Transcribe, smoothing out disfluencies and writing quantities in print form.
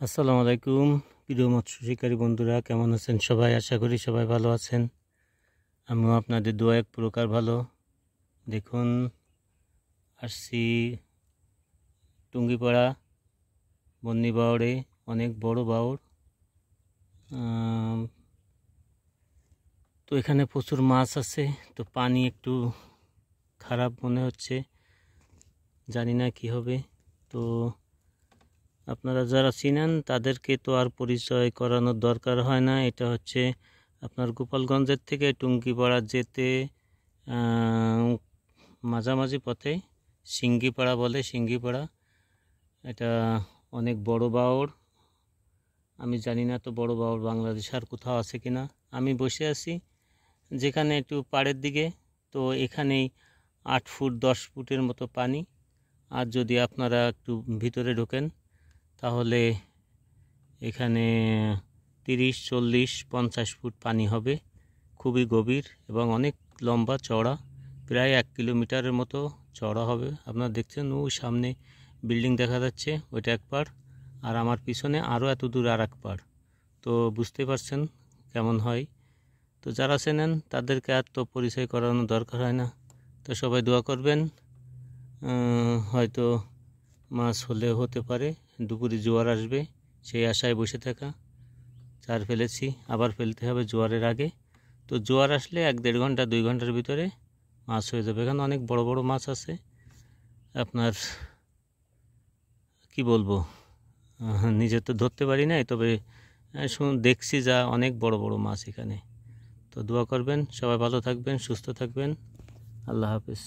আসসালামু আলাইকুম প্রিয় মৎস্য শিকারী বন্ধুরা, কেমন আছেন সবাই? আশা করি সবাই ভালো আছেন। আমিও আপনাদের দোয়া এক প্রকার ভালো। দেখুন, আসছি টুঙ্গিপাড়া বন্নি বাওড়ে, অনেক বড় বাওড়। তো এখানে প্রচুর মাছ আছে। তো পানি একটু খারাপ মনে হচ্ছে, জানি না কি হবে। তো আপনারা যারা চিনেন তাদেরকে তো আর পরিচয় করানোর দরকার হয় না। এটা হচ্ছে আপনার গোপালগঞ্জের থেকে টুঙ্গিপাড়া যেতে মাঝামাঝি পথে সিঙ্গিপাড়া বলে, সিঙ্গিপাড়া। এটা অনেক বড় বাওড়। আমি জানি না তো বড় বাওড় বাংলাদেশ আর কোথাও আছে কিনা। আমি বসে আছি যেখানে একটু পাড়ের দিকে। তো এখানেই 8 ফুট 10 ফুটের মতো পানি। আর যদি আপনারা একটু ভিতরে ঢোকেন তাহলে এখানে 30, 40, 50 ফুট পানি হবে। খুবই গভীর এবং অনেক লম্বা চওড়া, প্রায় 1 কিলোমিটারের মতো চওড়া হবে। আপনারা দেখছেন ওই সামনে বিল্ডিং দেখা যাচ্ছে, ওইটা এক পাড়, আর আমার পিছনে আরও এত দূর আর এক পাড়। তো বুঝতে পারছেন কেমন হয়। তো যারা চেনেন তাদেরকে আর তো পরিচয় করানোর দরকার হয় না। তো সবাই দোয়া করবেন। হয়তো মাছ হলেও হতে পারে, দুপুরে জোয়ার আসবে সেই আশায় বসে থাকা। চার ফেলেছি, আবার ফেলতে হবে জোয়ারের আগে। তো জোয়ার আসলে 1-1.5 ঘন্টা 2 ঘন্টার ভিতরে মাছ হয়ে যাবে। এখানে অনেক বড় বড় মাছ আছে। আপনার কি বলবো, নিজে তো ধরতে পারি নাই, তবে দেখছি যা অনেক বড় বড় মাছ এখানে। তো দোয়া করবেন, সবাই ভালো থাকবেন, সুস্থ থাকবেন। আল্লাহ হাফেজ।